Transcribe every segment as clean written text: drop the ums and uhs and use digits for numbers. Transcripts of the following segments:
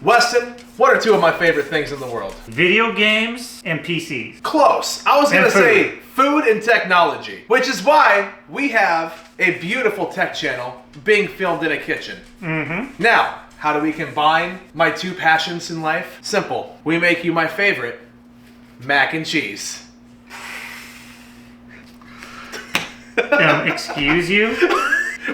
Weston, what are two of my favorite things in the world? Video games and PCs. Close. I was going to And food. say food and technology, which is why we have a beautiful tech channel being filmed in a kitchen. Now, how do we combine my two passions in life? Simple. We make you my favorite, mac and cheese. Excuse you?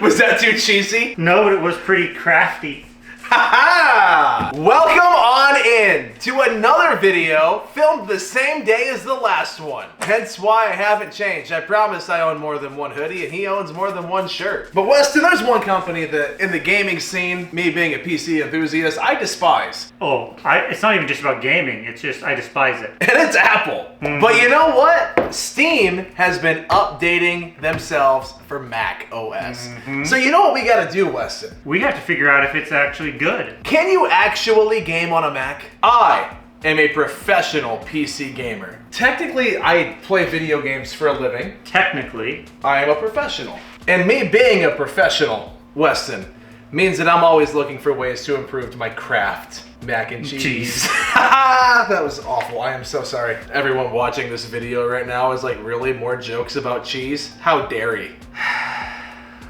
Was that too cheesy? No, but it was pretty crafty. Ha! Welcome on in to another video filmed the same day as the last one. Hence why I haven't changed. I promise I own more than one hoodie and he owns more than one shirt. But Weston, there's one company that in the gaming scene, me being a PC enthusiast, I despise. Oh, it's not even just about gaming. It's just, I despise it. And it's Apple. But you know what? Steam has been updating themselves for Mac OS. So you know what we gotta do, Weston? We have to figure out if it's actually good. Can you actually game on a Mac? I am a professional PC gamer. Technically, I play video games for a living. Technically. I am a professional. And me being a professional, Weston, means that I'm always looking for ways to improve my craft. Mac and cheese. That was awful. I am so sorry. Everyone watching this video right now is like, really? More jokes about cheese? How dare you?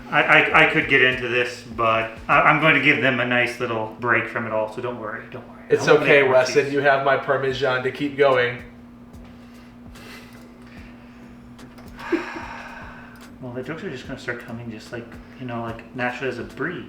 I could get into this, but I'm going to give them a nice little break from it all, so don't worry, don't worry. It's okay, Weston. You have my Parmesan to keep going. Well, the jokes are just going to start coming just like, you know, like naturally as a breeze.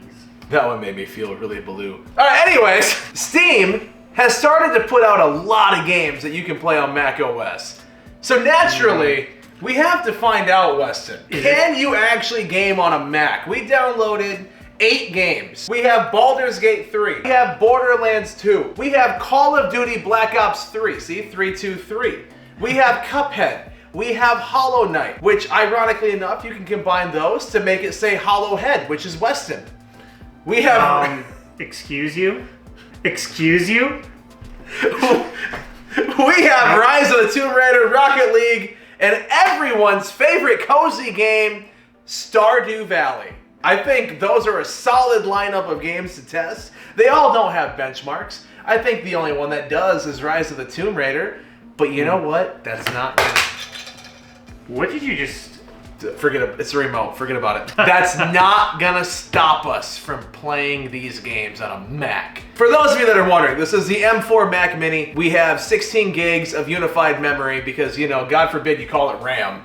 That one made me feel really blue. Alright, anyways, Steam has started to put out a lot of games that you can play on Mac OS. So naturally, we have to find out, Weston, can you actually game on a Mac? We downloaded 8 games. We have Baldur's Gate 3. We have Borderlands 2. We have Call of Duty Black Ops 3. See, 323. We have Cuphead. We have Hollow Knight, which ironically enough, you can combine those to make it say Hollow Head, which is Weston. We have... Excuse you? Excuse you? We have Rise of the Tomb Raider, Rocket League, and everyone's favorite cozy game, Stardew Valley. I think those are a solid lineup of games to test. They all don't have benchmarks. I think the only one that does is Rise of the Tomb Raider. But you know what? That's not gonna... What did you just... Forget it. It's a remote. Forget about it. That's not gonna stop us from playing these games on a Mac. For those of you that are wondering, this is the M4 Mac Mini. We have 16 gigs of unified memory because, you know, God forbid you call it RAM.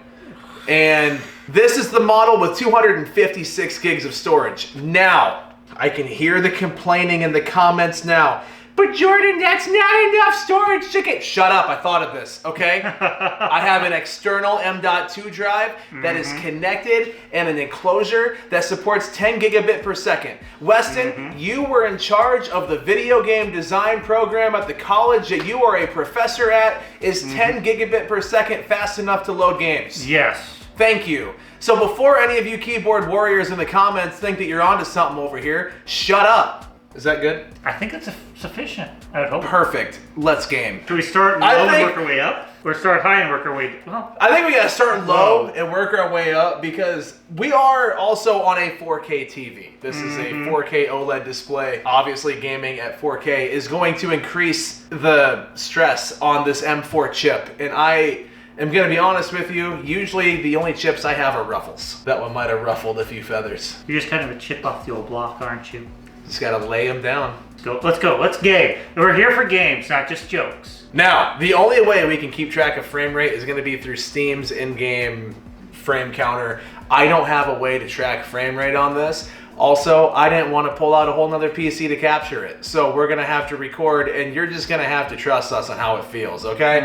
And this is the model with 256 gigs of storage. Now, I can hear the complaining in the comments now. But Jordan, that's not enough storage to get... Shut up, I thought of this, okay? I have an external M.2 drive that is connected and an enclosure that supports 10 gigabit per second. Weston, you were in charge of the video game design program at the college that you are a professor at. Is 10 gigabit per second fast enough to load games? Yes. Thank you. So before any of you keyboard warriors in the comments think that you're onto something over here, shut up. Is that good? I think it's sufficient. I would hope. Perfect. Let's game. Should we start low and work our way up? Or start high and work our way... Well, I think we gotta start low and work our way up because we are also on a 4K TV. This is a 4K OLED display. Obviously, gaming at 4K is going to increase the stress on this M4 chip. And I am gonna be honest with you, usually the only chips I have are Ruffles. That one might have ruffled a few feathers. you're just kind of a chip off the old block, aren't you? Just gotta lay them down. Let's go. Let's game. We're here for games, not just jokes. Now, the only way we can keep track of frame rate is going to be through Steam's in-game frame counter. I don't have a way to track frame rate on this. Also, I didn't want to pull out a whole nother PC to capture it. So we're going to have to record, and you're just going to have to trust us on how it feels, okay?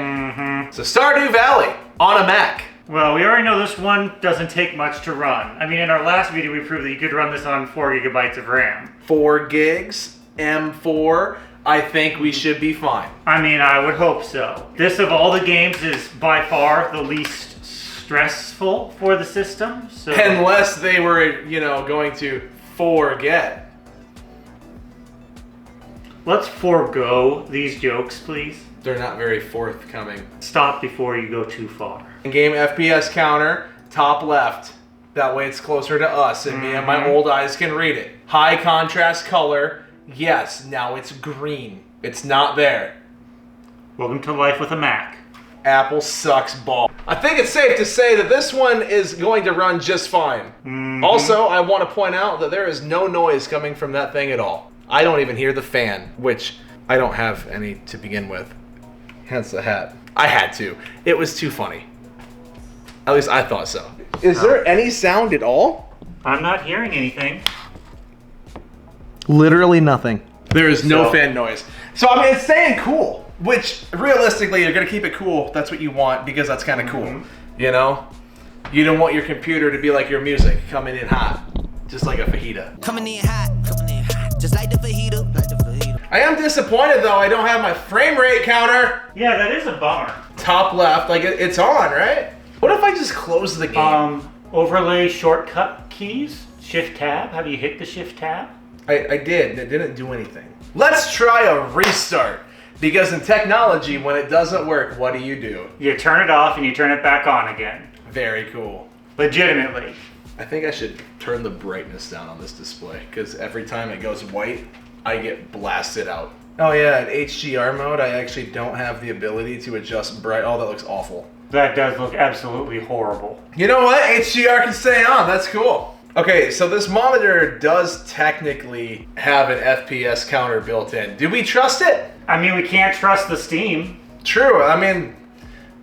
So Stardew Valley on a Mac. Well, we already know this one doesn't take much to run. I mean, in our last video, we proved that you could run this on 4 gigabytes of RAM. 4 gigs, M4, I think we should be fine. I mean, I would hope so. This, of all the games, is by far the least stressful for the system. So. Unless they were, you know, going to forget. Let's forego these jokes, please. They're not very forthcoming. Stop before you go too far. Game FPS counter, top left. That way it's closer to us and me and my old eyes can read it. High contrast color, Yes, now it's green. It's not there. Welcome to life with a Mac. Apple sucks ball. I think it's safe to say that this one is going to run just fine. Also, I want to point out that there is no noise coming from that thing at all. I don't even hear the fan, which I don't have any to begin with. Hence the hat. I had to. It was too funny. At least I thought so. Is there any sound at all? I'm not hearing anything. Literally nothing. There is no So- fan noise. So, I mean, it's staying cool, which realistically, you're going to keep it cool. That's what you want because that's kind of cool. You know? You don't want your computer to be like your music, coming in hot, just like a fajita. Coming in hot, just like the fajita, I am disappointed though, I don't have my frame rate counter. Yeah, that is a bummer. Top left, like it's on, right? What if I just close the game? Overlay shortcut keys, Shift Tab. Have you hit the Shift Tab? I did, and it didn't do anything. Let's try a restart. Because in technology, when it doesn't work, what do? You turn it off and you turn it back on again. Very cool. Legitimately. I think I should turn the brightness down on this display, because every time it goes white, I get blasted out. Oh yeah, in HDR mode, I actually don't have the ability to adjust bright. Oh, that looks awful. That does look absolutely horrible. You know what? HDR can stay on. That's cool. Okay, so this monitor does technically have an FPS counter built in. Do we trust it? I mean, we can't trust the Steam. True. I mean,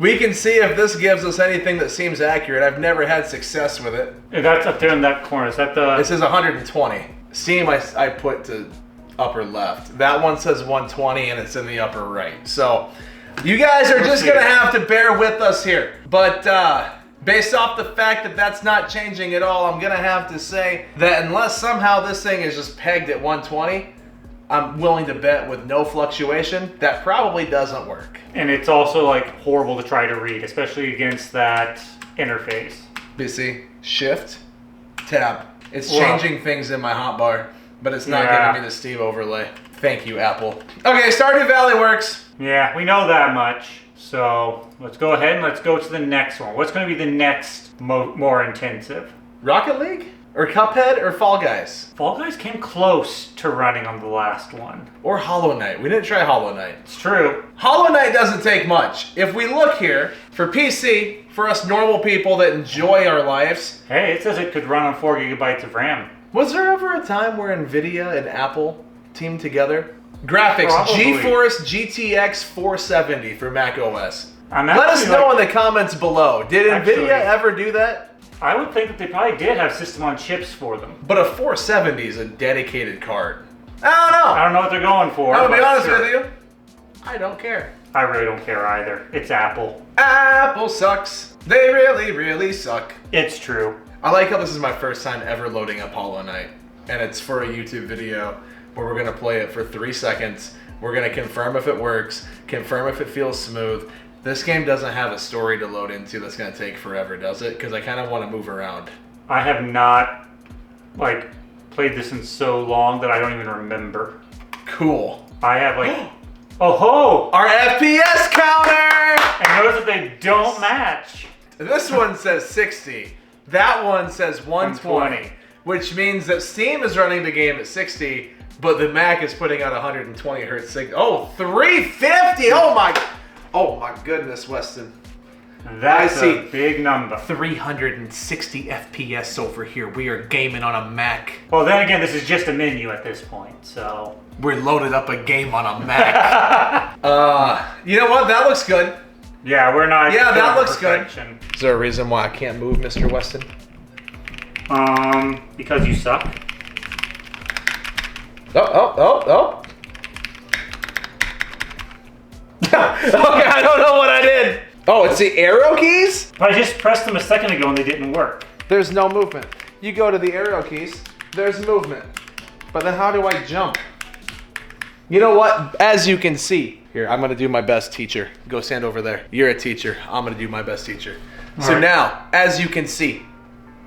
we can see if this gives us anything that seems accurate. I've never had success with it. That's up there in that corner. Is that the... It says 120. Steam I put to upper left. That one says 120 and it's in the upper right. So you guys are just going to have to bear with us here. But based off the fact that that's not changing at all, I'm going to have to say that unless somehow this thing is just pegged at 120, I'm willing to bet with no fluctuation, that probably doesn't work. And it's also like horrible to try to read, especially against that interface. BC, shift, tab. It's Wow. changing things in my hotbar, but it's not Yeah. giving me the Steve overlay. Thank you, Apple. Okay, Stardew Valley works. Yeah, we know that much. So let's go ahead and let's go to the next one. What's going to be the next more intensive? Rocket League? Or Cuphead? Or Fall Guys? Fall Guys came close to running on the last one. Or Hollow Knight. We didn't try Hollow Knight. It's true. Hollow Knight doesn't take much. If we look here, for PC, for us normal people that enjoy our lives, Hey, it says it could run on 4 gigabytes of RAM. was there ever a time where NVIDIA and Apple teamed together? Graphics, Probably. GeForce GTX 470 for Mac OS. I'm Let us actually, know like- in the comments below. Did Actually- NVIDIA ever do that? I would think that they probably did have system on chips for them. But a 470 is a dedicated card. I don't know. I don't know what they're going for. I'm gonna be but honest sure. with you. I don't care. I really don't care either. It's Apple. Apple sucks. They really, really suck. It's true. I like how this is my first time ever loading up Hollow Knight. And it's for a YouTube video where we're gonna play it for 3 seconds. We're gonna confirm if it works, confirm if it feels smooth. This game doesn't have a story to load into that's gonna take forever, does it? Because I kind of want to move around. I have not like played this in so long that I don't even remember. Cool. I have like oh ho! Our FPS counter! And notice that they don't match. This one says 60. That one says 120. 120. Which means that Steam is running the game at 60, but the Mac is putting out 120 hertz signal. Oh, 350! Oh my goodness, Weston. That's I see. a big number. 360 FPS over here. We are gaming on a Mac. Well, then again, this is just a menu at this point, so. We're loaded up a game on a Mac. You know what? That looks good. Yeah, we're not. Yeah, that going looks good. perfection. Is there a reason why I can't move, Mr. Weston? Because you suck. Oh. Okay, I don't know what I did. Oh, it's the arrow keys? But I just pressed them a second ago and they didn't work. There's no movement. You go to the arrow keys, there's movement. But then how do I jump? You know what? As you can see, here, I'm gonna do my best, teacher. Go stand over there. You're a teacher. I'm gonna do my best, teacher. So right. now, as you can see,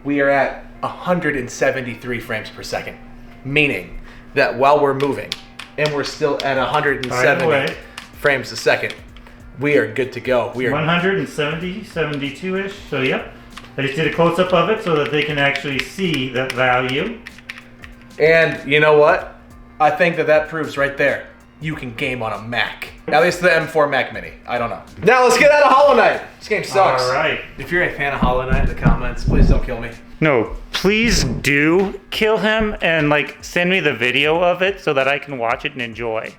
we are at 173 frames per second. Meaning that while we're moving, and we're still at 170 Right, frames a second, we are good to go. We are 170, 72-ish. So yep. I just did a close-up of it so that they can actually see that value. And you know what? I think that proves right there you can game on a Mac. At least the M4 Mac Mini. I don't know. Now let's get out of Hollow Knight. This game sucks. All right. If you're a fan of Hollow Knight in the comments, please don't kill me. No, please do kill him and like send me the video of it so that I can watch it and enjoy.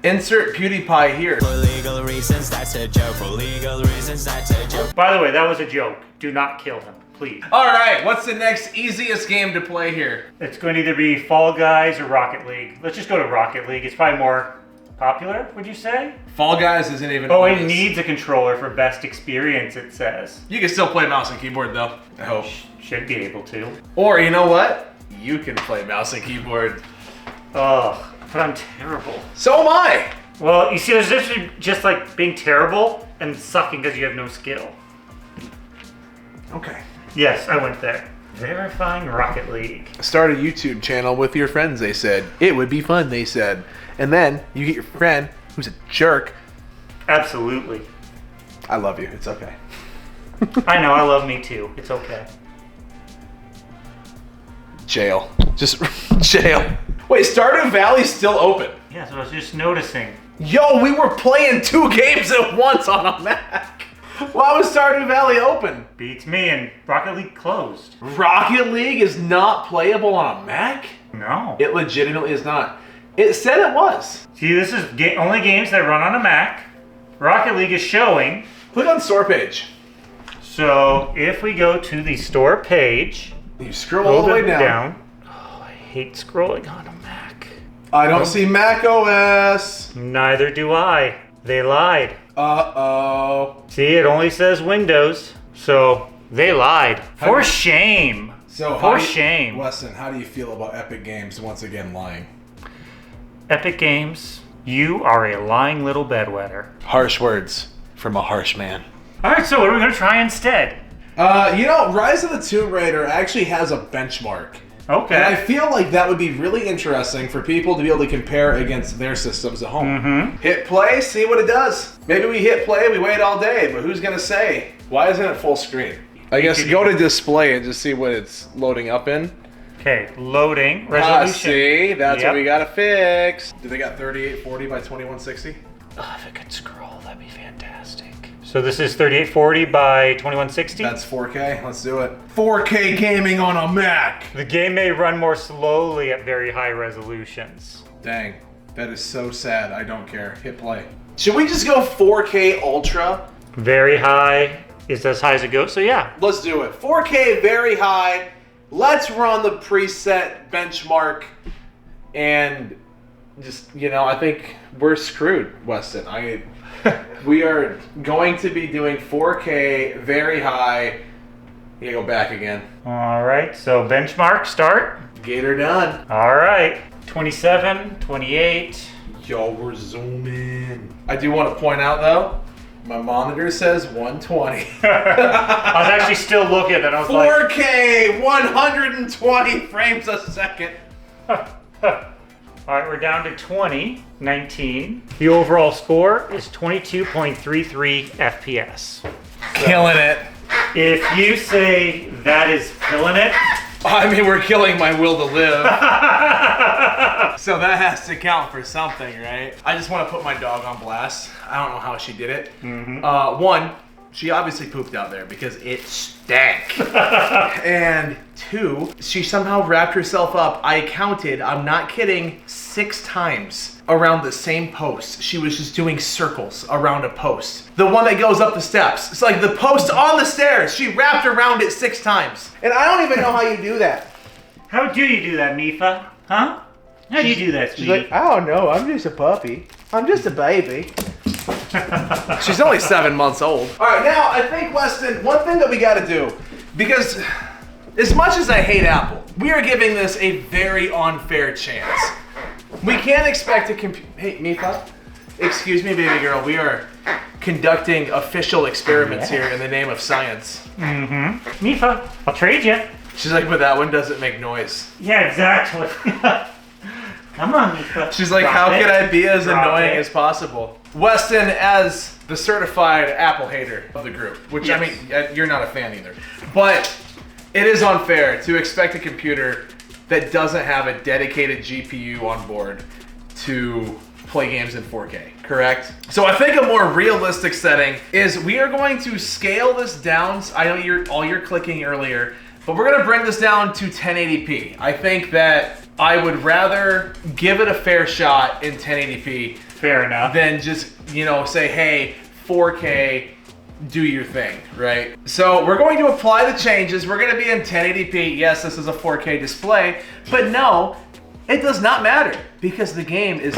Insert PewDiePie here. For legal reasons, that's a joke. For legal reasons, that's a joke. By the way, that was a joke. Do not kill him, please. All right, what's the next easiest game to play here? It's going to either be Fall Guys or Rocket League. Let's just go to Rocket League. It's probably more popular, would you say? Fall Guys isn't even. Oh, on it this. needs a controller for best experience, it says. You can still play mouse and keyboard though. I hope. Should be able to. Or you know what? You can play mouse and keyboard. Ugh, but I'm terrible. So am I. Well, you see, there's just like being terrible and sucking because you have no skill. Okay. Yes, I went there. Verifying Rocket League. Start a YouTube channel with your friends, they said. It would be fun, they said. And then you get your friend, who's a jerk. Absolutely. I love you. It's okay. I know, I love me too. It's okay. Jail. Just jail. Wait, Stardew Valley's still open. Yeah, so I was just noticing. Yo, we were playing 2 games at once on a Mac. Why was Stardew Valley open? Beats me, and Rocket League closed. Rocket League is not playable on a Mac? No. It legitimately is not. It said it was. See, this is only games that run on a Mac. Rocket League is showing. Click on store page. So if we go to the store page, You scroll all the way down. Oh, I hate scrolling on a Mac. I don't see Mac OS. Neither do I. They lied. Uh-oh. See, it only says Windows, so they lied. For shame. So For shame. Weston, how do you feel about Epic Games once again lying? Epic Games, you are a lying little bedwetter. Harsh words from a harsh man. All right, so what are we going to try instead? You know, Rise of the Tomb Raider actually has a benchmark. Okay. And I feel like that would be really interesting for people to be able to compare against their systems at home. Mm-hmm. Hit play, see what it does. Maybe we hit play, we wait all day, but who's gonna say? Why isn't it full screen? I guess go to display and just see what it's loading up in. Okay, loading, resolution. See, that's Yep. what we gotta fix. Do they got 3840 by 2160? Oh, if it could scroll, that'd be fantastic. So this is 3840 by 2160? That's 4K, let's do it. 4K gaming on a Mac! The game may run more slowly at very high resolutions. Dang, that is so sad, I don't care. Hit play. Should we just go 4K Ultra? Very high is as high as it goes, so yeah. Let's do it. 4K, very high. Let's run the preset benchmark. And just, you know, I think we're screwed, Weston. We are going to be doing 4K, very high. You go back again. All right, so benchmark, start. Gator done. All right, 27, 28. Yo, we're zooming. I do want to point out, though, my monitor says 120. I was actually still looking at that. I was 4K, 120 frames a second. All right, we're down to 20, 19. The overall score is 22.33 FPS. Killing it. If you say that is killing it, I mean, we're killing my will to live. So that has to count for something, right? I just want to put my dog on blast. I don't know how she did it. Mm-hmm. One, she obviously pooped out there because it stank. And 2, she somehow wrapped herself up. I counted, I'm not kidding, 6 times around the same post. She was just doing circles around a post. The one that goes up the steps. It's like the post on the stairs. She wrapped around it 6 times. And I don't even know how you do that. how do you do that, Mifa? Huh? How do you do that, She's sweetie? like, I don't know, I'm just a puppy. I'm just a baby. She's only 7 months old. All right, now I think, Weston, one thing that we got to do, because as much as I hate Apple, we are giving this a very unfair chance. We can't expect to compete. Hey, Mifa, excuse me, baby girl. We are conducting official experiments here in the name of science. Mm-hmm. Mifa, I'll trade you. She's like, but that one doesn't make noise. Yeah, exactly. Come on, Mifa. She's like, Drop how it. could I be as Drop annoying it. as possible? Weston, as the certified Apple hater of the group, which Yes. I mean, you're not a fan either, but it is unfair to expect a computer that doesn't have a dedicated GPU on board to play games in 4K, correct? So I think a more realistic setting is we are going to scale this down. I know you're clicking earlier, but we're gonna bring this down to 1080p. I think that I would rather give it a fair shot in 1080p Fair enough. than just, say, hey, 4K, do your thing, right? So we're going to apply the changes. We're going to be in 1080p. Yes, this is a 4K display, but no, it does not matter because the game is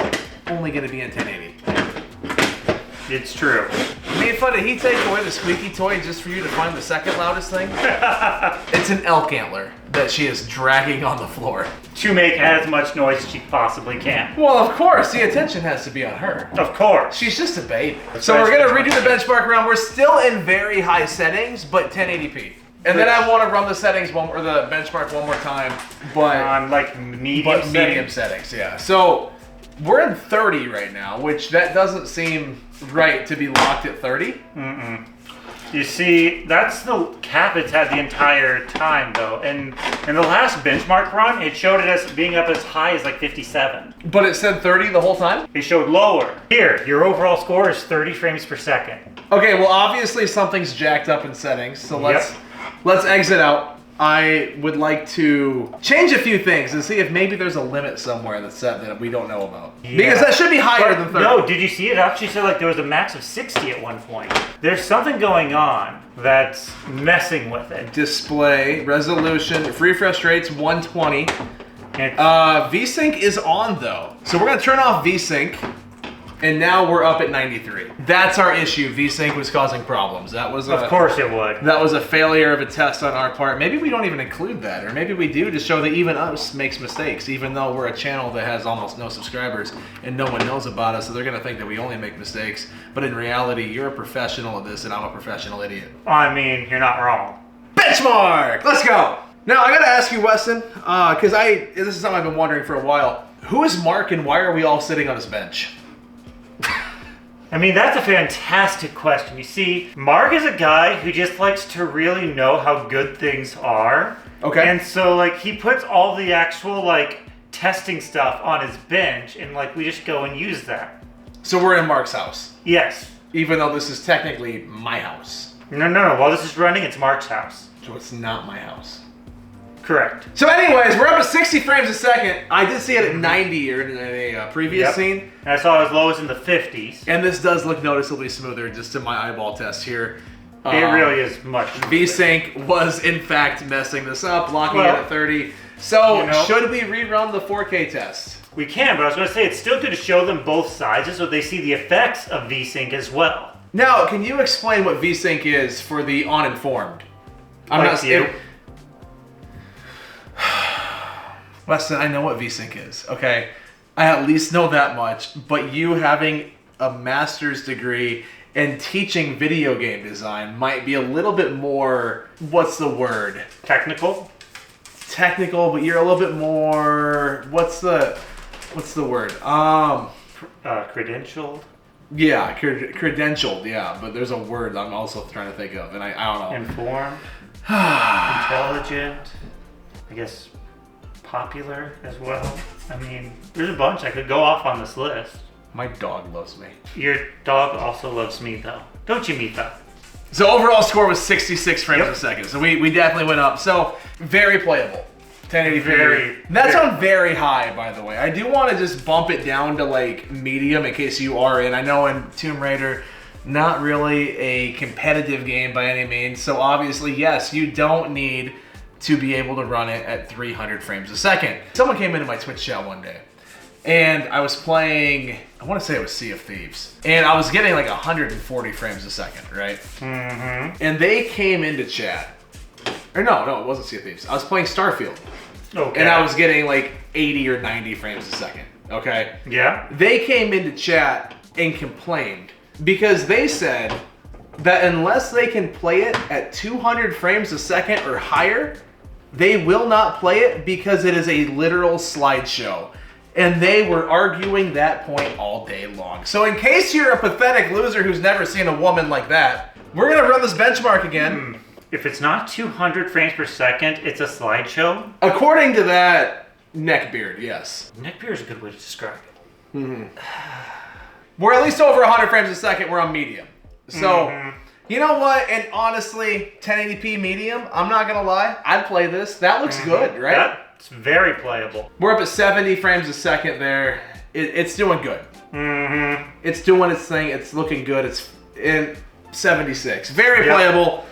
only going to be in 1080. It's true. I mean, fun, did he take away the squeaky toy just for you to find the second loudest thing? It's an elk antler that she is dragging on the floor. To make as much noise as she possibly can. Well, of course, the attention has to be on her. Of course. She's just a baby. So we're gonna redo the benchmark round. We're still in very high settings, but 1080p. And then I want to run the settings the benchmark one more time, but On like medium medium settings, yeah. So we're in 30 right now, which that doesn't seem right to be locked at 30. You see, that's the cap it's had the entire time, though. And in the last benchmark run, it showed it as being up as high as like 57. But it said 30 the whole time? It showed lower. Here, your overall score is 30 frames per second. Okay, well obviously something's jacked up in settings, so let's exit out. I would like to change a few things and see if maybe there's a limit somewhere that's set that we don't know about. Yeah. Because that should be higher than 30. No, did you see it actually said like there was a max of 60 at one point? There's something going on that's messing with it. Display, resolution, refresh rates 120. And VSync is on though. So we're gonna turn off VSync. And now we're up at 93. That's our issue. VSync was causing problems. That was of course it would. That was a failure of a test on our part. Maybe we don't even include that, or maybe we do to show that even us makes mistakes, even though we're a channel that has almost no subscribers and no one knows about us, so they're gonna think that we only make mistakes. But in reality, you're a professional at this and I'm a professional idiot. I mean, you're not wrong. Benchmark! Let's go! Now I gotta ask you, Weston, because this is something I've been wondering for a while. Who is Mark and why are we all sitting on his bench? I mean, that's a fantastic question. You see, Mark is a guy who just likes to really know how good things are. Okay. And so, like, he puts all the actual, like, testing stuff on his bench, and, like, we just go and use that. So we're in Mark's house, Yes. even though this is technically my house. No. While this is running, it's Mark's house. So it's not my house. Correct. So anyways, we're up at 60 frames a second. I did see it at 90 in a previous Yep. scene. And I saw it as low as in the 50s. And this does look noticeably smoother just in my eyeball test here. It really is much. VSync was in fact messing this up, locking it Well, at 30. So you know. should we rerun the 4K test? We can, but I was going to say it's still good to show them both sides so they see the effects of VSync as well. Now, can you explain what VSync is for the uninformed? Like you. Weston, I know what VSync is, okay? I at least know that much, but you having a master's degree in teaching video game design might be a little bit more, what's the word? Technical? Technical, but you're a little bit more, what's the word? Credentialed? Yeah, credentialed, yeah, but there's a word I'm also trying to think of, and I don't know. Informed? Intelligent? I guess popular as well. I mean, there's a bunch I could go off on this list. My dog loves me. Your dog also loves me, though. Don't you, Mita? So overall score was 66 frames Yep. a second. So we definitely went up. So very playable. 1080p. Very- That's very- on very high, by the way. I do want to just bump it down to like medium in case you are in. I know in Tomb Raider, not really a competitive game by any means. So obviously, yes, you don't need to be able to run it at 300 frames a second. Someone came into my Twitch chat one day and I was playing, I want to say it was Sea of Thieves, and I was getting like 140 frames a second, right? Mm-hmm. And they came into chat, or no, it wasn't Sea of Thieves. I was playing Starfield, Okay. and I was getting like 80 or 90 frames a second, okay? Yeah? They came into chat and complained because they said that unless they can play it at 200 frames a second or higher, they will not play it because it is a literal slideshow. And they were arguing that point all day long. So in case you're a pathetic loser who's never seen a woman like that, we're gonna run this benchmark again. If it's not 200 frames per second, it's a slideshow. According to that neckbeard, yes. Neckbeard is a good way to describe it. We're at least over 100 frames a second. We're on medium. So, you know what? And honestly, 1080p medium, I'm not gonna lie, I'd play this. That looks good, right? That's very playable. We're up at 70 frames a second there. It's doing good. It's doing its thing. It's looking good. It's in 76. Very playable.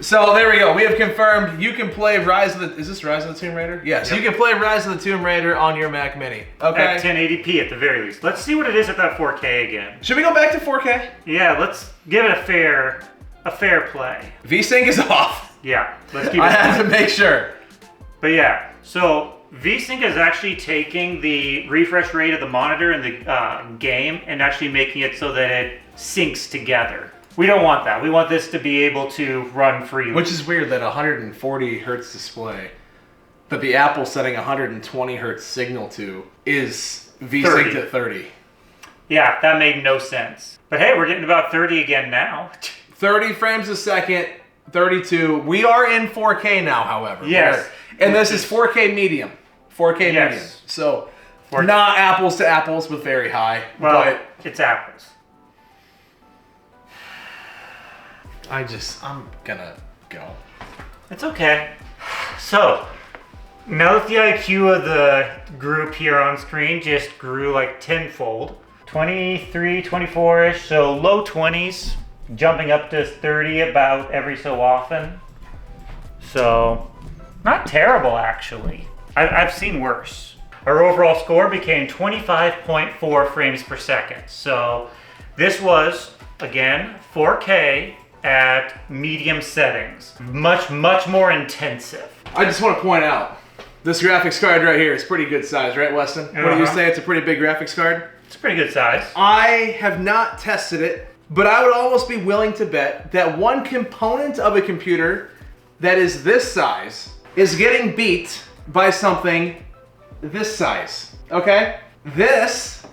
So there we go. We have confirmed you can play Rise of the... Is this Rise of the Tomb Raider? Yes. You can play Rise of the Tomb Raider on your Mac Mini. Okay. At 1080p at the very least. Let's see what it is at that 4K again. Should we go back to 4K? Yeah, let's give it a fair play. VSync is off. Yeah, let's keep it. I had to make sure. But yeah, so VSync is actually taking the refresh rate of the monitor in the game and actually making it so that it syncs together. We don't want that. We want this to be able to run freely. Which is weird that 140 hertz display that the Apple setting 120 hertz signal to is VSync at 30. Yeah, that made no sense. But hey, we're getting about 30 again now. 30 frames a second, 32. We are in 4K now, however. Yes. And this is 4K medium. 4K medium. So, not apples to apples, but very high. Well, but it's apples. I'm gonna go. It's okay. So, now that the IQ of the group here on screen just grew like tenfold, 23, 24-ish, so low 20s, jumping up to 30 about every so often. So, not terrible actually. I've seen worse. Our overall score became 25.4 frames per second. So, this was, again, 4K at medium settings. Much more intensive. I just want to point out, this graphics card right here is pretty good size, right, Weston? What do you say? It's a pretty big graphics card? It's a pretty good size. I have not tested it, but I would almost be willing to bet that one component of a computer that is this size is getting beat by something this size, okay? This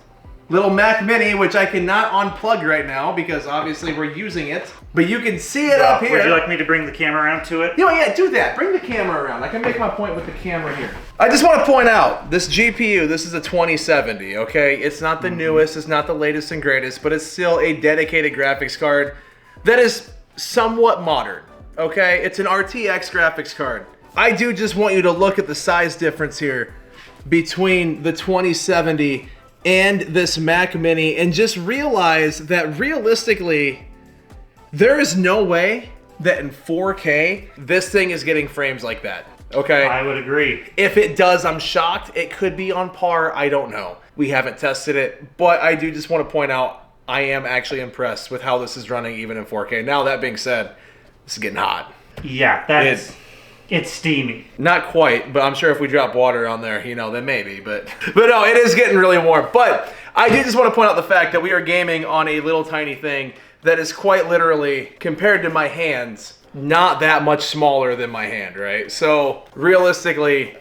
little Mac Mini, which I cannot unplug right now because obviously we're using it, but you can see it up here. Would you like me to bring the camera around to it? Yeah, do that. Bring the camera around. I can make my point with the camera here. I just want to point out, this GPU, this is a 2070, okay? It's not the newest, it's not the latest and greatest, but it's still a dedicated graphics card that is somewhat modern, okay? It's an RTX graphics card. I do just want you to look at the size difference here between the 2070 and this Mac Mini and just realize that realistically, there is no way that in 4K, this thing is getting frames like that, okay? I would agree. If it does, I'm shocked. It could be on par, I don't know. We haven't tested it, but I do just want to point out, I am actually impressed with how this is running even in 4K. Now, that being said, this is getting hot. Yeah, it's steamy. Not quite, but I'm sure if we drop water on there, then maybe. But no, it is getting really warm. But I do just want to point out the fact that we are gaming on a little tiny thing that is quite literally, compared to my hands, not that much smaller than my hand, right? So realistically,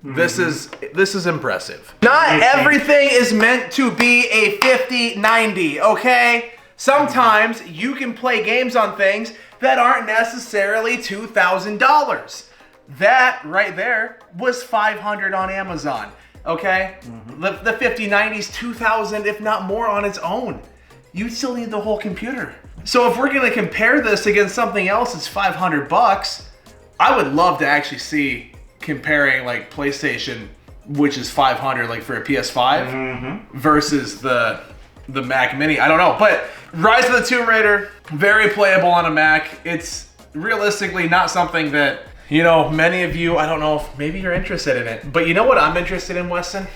this is impressive. Not everything is meant to be a 5090, okay? Sometimes you can play games on things that aren't necessarily $2,000. That right there was $500 on Amazon, okay? The 5090's $2,000, if not more, on its own. You still need the whole computer. So if we're gonna compare this against something else that's $500, I would love to actually see comparing like PlayStation, which is $500 like for a PS5, versus the Mac Mini. I don't know, but Rise of the Tomb Raider, very playable on a Mac. It's realistically not something that, many of you, I don't know if maybe you're interested in it, but you know what I'm interested in, Weston?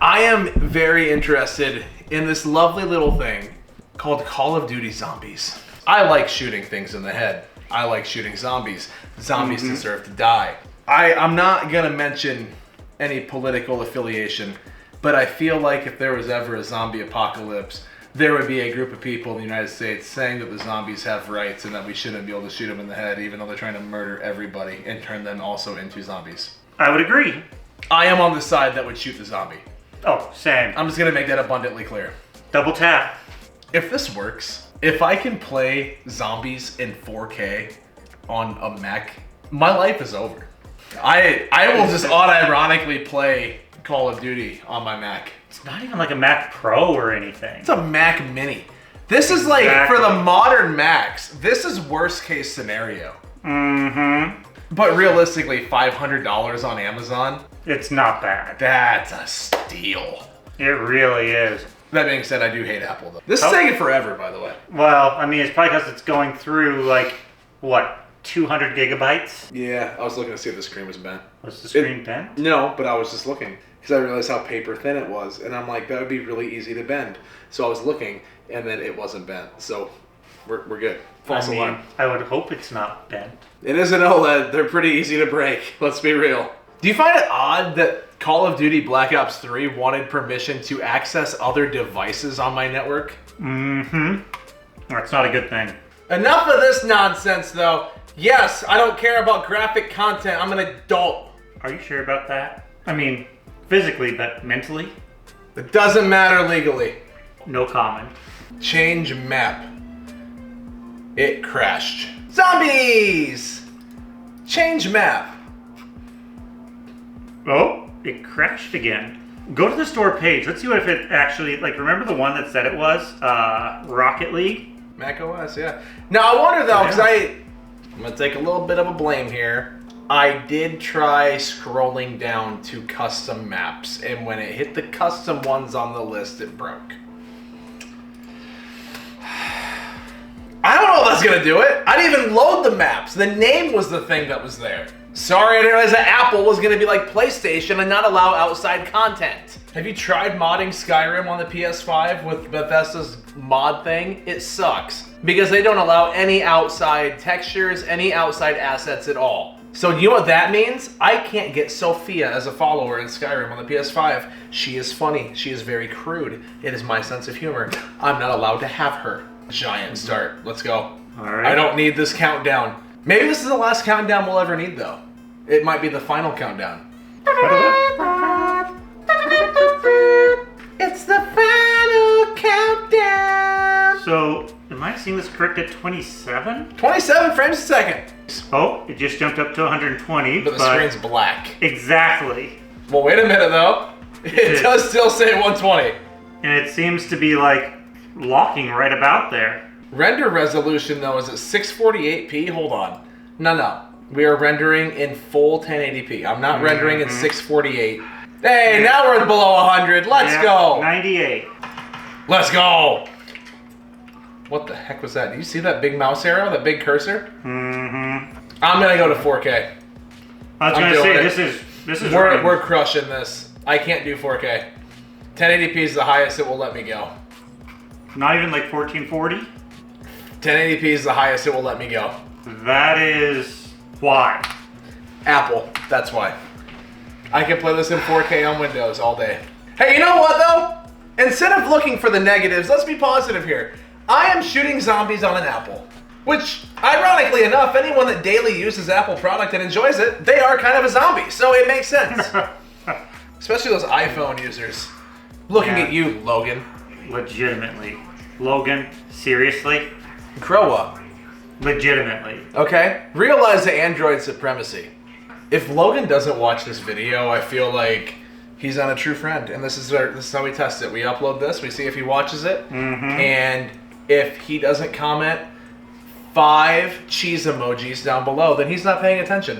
I am very interested in this lovely little thing called Call of Duty Zombies. I like shooting things in the head. I like shooting zombies. Zombies deserve to die. I'm not gonna mention any political affiliation, but I feel like if there was ever a zombie apocalypse, there would be a group of people in the United States saying that the zombies have rights and that we shouldn't be able to shoot them in the head, even though they're trying to murder everybody and turn them also into zombies. I would agree. I am on the side that would shoot the zombie. Oh, same. I'm just gonna make that abundantly clear. Double tap. If this works, if I can play zombies in 4K on a Mac, my life is over. I will just unironically play Call of Duty on my Mac. It's not even like a Mac Pro or anything. It's a Mac Mini. This is like, for the modern Macs, this is worst case scenario. Mm-hmm. But realistically, $500 on Amazon, It's not bad. that's a steal. It really is. That being said, I do hate Apple though. This is taking forever, by the way. Well, I mean, it's probably because it's going through like, what, 200 gigabytes? Yeah, I was looking to see if the screen was bent. Was the screen bent? No, but I was just looking because I realized how paper thin it was, and I'm like, that would be really easy to bend. So I was looking, and then it wasn't bent. So we're good. False alarm. I would hope it's not bent. It is an OLED. They're pretty easy to break. Let's be real. Do you find it odd that Call of Duty Black Ops 3 wanted permission to access other devices on my network? Mm-hmm. That's not a good thing. Enough of this nonsense, though. Yes, I don't care about graphic content. I'm an adult. Are you sure about that? I mean, physically, but mentally? It doesn't matter legally. No comment. Change map. It crashed. Zombies! Change map. Oh, it crashed again. Go to the store page. Let's see what if it actually, like, remember the one that said it was? Rocket League? Mac OS, yeah. Now, I wonder, though, because I'm going to take a little bit of a blame here. I did try scrolling down to custom maps, and when it hit the custom ones on the list, it broke. I don't know if that's going to do it. I didn't even load the maps. The name was the thing that was there. Sorry, I didn't realize that Apple was going to be like PlayStation and not allow outside content. Have you tried modding Skyrim on the PS5 with Bethesda's mod thing? It sucks because they don't allow any outside textures, any outside assets at all. So you know what that means? I can't get Sophia as a follower in Skyrim on the PS5. She is funny. She is very crude. It is my sense of humor. I'm not allowed to have her. Giant start. Let's go. All right. I don't need this countdown. Maybe this is the last countdown we'll ever need, though. It might be the final countdown. It's the final countdown. So, am I seeing this correct at 27? 27 frames a second. Oh, it just jumped up to 120. But the screen's black. Exactly. Well, wait a minute, though. It does still say 120. And it seems to be, like, locking right about there. Render resolution, though, is at 648p. Hold on. No. We are rendering in full 1080p. I'm not rendering in 648. Hey, now we're below 100. Let's go. 98. Let's go. What the heck was that? Do you see that big mouse arrow, that big cursor? Mm-hmm. I'm gonna go to 4K. I was gonna say this is we're crushing this. I can't do 4K. 1080p is the highest it will let me go. not even like 1440. 1080p is the highest it will let me go. That is why. Apple. That's why. I can play this in 4K on Windows all day. Hey, you know what though? Instead of looking for the negatives, let's be positive here. I am shooting zombies on an Apple. Which, ironically enough, anyone that daily uses Apple product and enjoys it, they are kind of a zombie. So it makes sense. Especially those iPhone users. Looking at you, Logan. Legitimately. Logan, seriously? Grow up. Legitimately. Okay? Realize the Android supremacy. If Logan doesn't watch this video, I feel like he's not a true friend. And this is how we test it. We upload this, we see if he watches it, and if he doesn't comment 5 cheese emojis down below, then he's not paying attention.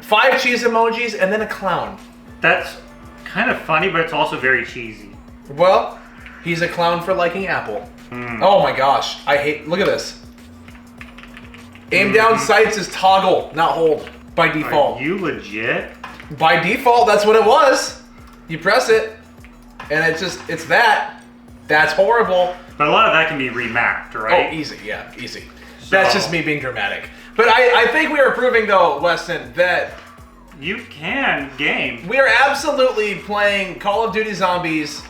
5 cheese emojis and then a clown. That's kind of funny, but it's also very cheesy. Well, he's a clown for liking Apple. Oh my gosh, look at this. Aim down sights is toggle, not hold, by default. Are you legit? By default, that's what it was. You press it, and it's that. That's horrible. But a lot of that can be remapped, right? Oh, easy, yeah, easy. That's just me being dramatic. But I think we are proving, though, Weston, that you can game. we are absolutely playing Call of Duty Zombies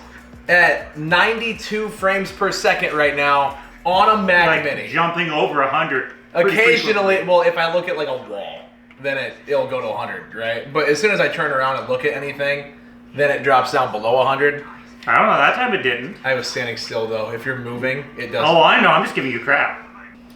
at 92 frames per second right now on a Mac Mini. Jumping over 100. Occasionally, well, if I look at like a wall. then it'll go to 100, right? But as soon as I turn around and look at anything, then it drops down below 100. I don't know, that time it didn't. I was standing still though. If you're moving, it does. Oh, I know, I'm just giving you crap.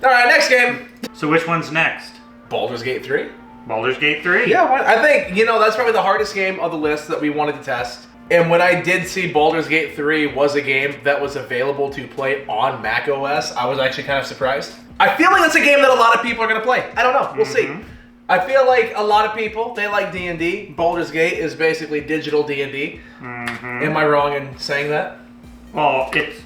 All right, next game. So which one's next? Baldur's Gate 3. Baldur's Gate 3? Yeah, I think, that's probably the hardest game of the list that we wanted to test. And when I did see Baldur's Gate 3 was a game that was available to play on Mac OS, I was actually kind of surprised. I feel like it's a game that a lot of people are going to play. I don't know. We'll see. I feel like a lot of people, they like D&D. Baldur's Gate is basically digital D&D. Am I wrong in saying that? Well, it's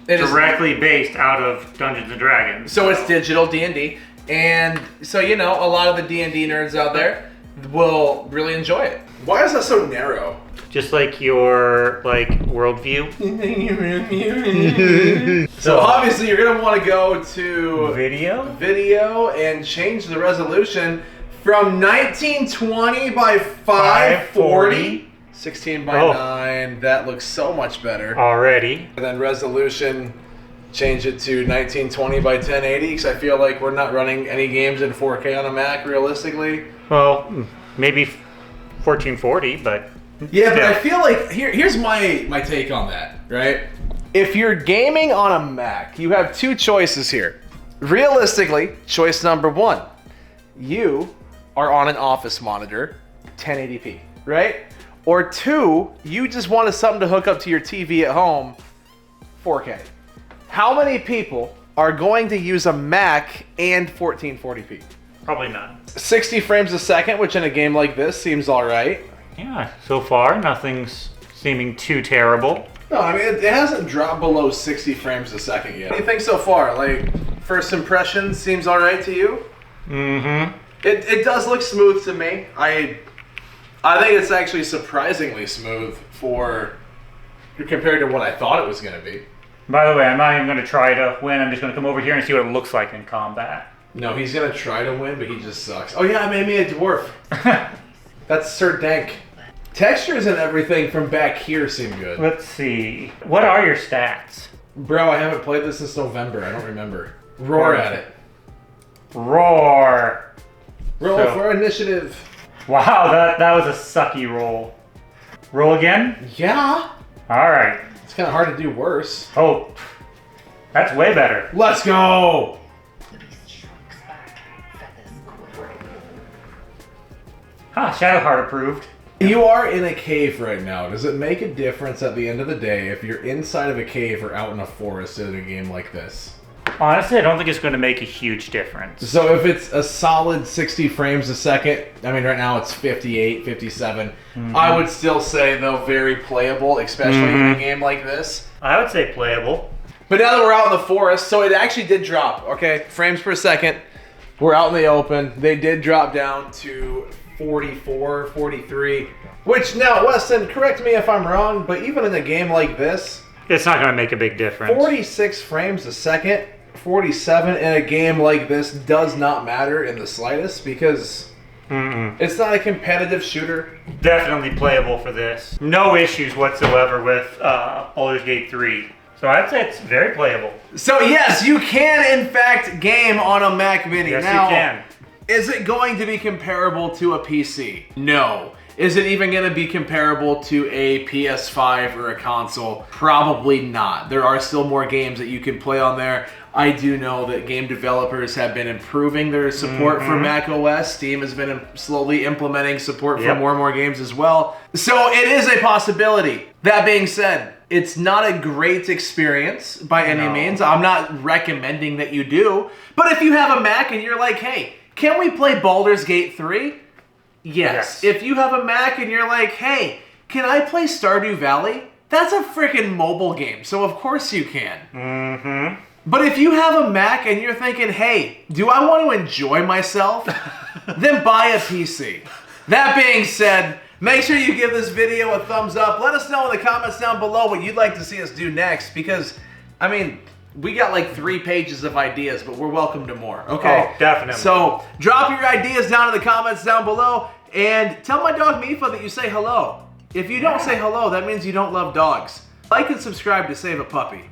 directly based out of Dungeons & Dragons. So it's digital D&D. And so, a lot of the D&D nerds out there will really enjoy it. Why is that so narrow? Just like your worldview. So obviously you're gonna want to go to video and change the resolution from 1920 by 540. 16 by 9. That looks so much better. Already. And then resolution, change it to 1920 by 1080 because I feel like we're not running any games in 4K on a Mac realistically. Well, maybe 1440, but yeah, but I feel like here's my take on that, right? If you're gaming on a Mac, you have two choices here. Realistically, choice number one, you are on an office monitor, 1080p, right? Or two, you just wanted something to hook up to your TV at home, 4K. How many people are going to use a Mac and 1440p? Probably none. 60 frames a second, which in a game like this seems all right. Yeah, so far nothing's seeming too terrible. No, I mean, it hasn't dropped below 60 frames a second yet. What do you think so far? Like, first impressions seems all right to you? Mm-hmm. It does look smooth to me. I think it's actually surprisingly smooth compared to what I thought it was going to be. By the way, I'm not even going to try to win. I'm just going to come over here and see what it looks like in combat. No, he's going to try to win, but he just sucks. Oh yeah, I made me a dwarf. That's Sir Dank. Textures and everything from back here seem good. Let's see. What are your stats? Bro, I haven't played this since November. I don't remember. Roar at it. Roar. Roll for initiative. Wow, that was a sucky roll. Roll again? Yeah. All right. It's kind of hard to do worse. Oh, that's way better. Let's go. Shadowheart approved. You are in a cave right now. Does it make a difference at the end of the day if you're inside of a cave or out in a forest in a game like this? Honestly, I don't think it's going to make a huge difference. So if it's a solid 60 frames a second, I mean right now it's 58, 57, I would still say though very playable, especially in a game like this. I would say playable. But now that we're out in the forest, so it actually did drop, okay? Frames per second. We're out in the open. They did drop down to 44, 43, which now, Weston, correct me if I'm wrong, but even in a game like this, it's not going to make a big difference. 46 frames a second, 47 in a game like this does not matter in the slightest because it's not a competitive shooter. Definitely playable for this. No issues whatsoever with Baldur's Gate 3. So I'd say it's very playable. So yes, you can in fact game on a Mac Mini. Yes, now, you can. Is it going to be comparable to a PC? No. Is it even going to be comparable to a PS5 or a console? Probably not. There are still more games that you can play on there. I do know that game developers have been improving their support for Mac OS. Steam has been slowly implementing support for more and more games as well. So it is a possibility. That being said, it's not a great experience by any means. I'm not recommending that you do. But if you have a Mac and you're like, hey, can we play Baldur's Gate 3? Yes. If you have a Mac and you're like, hey, can I play Stardew Valley? That's a freaking mobile game, so of course you can. But if you have a Mac and you're thinking, hey, do I want to enjoy myself? Then buy a PC. That being said, make sure you give this video a thumbs up. Let us know in the comments down below what you'd like to see us do next because, I mean, we got like 3 pages of ideas, but we're welcome to more, okay? Oh, definitely. So drop your ideas down in the comments down below and tell my dog Mifa that you say hello. If you don't say hello, that means you don't love dogs. Like and subscribe to save a puppy.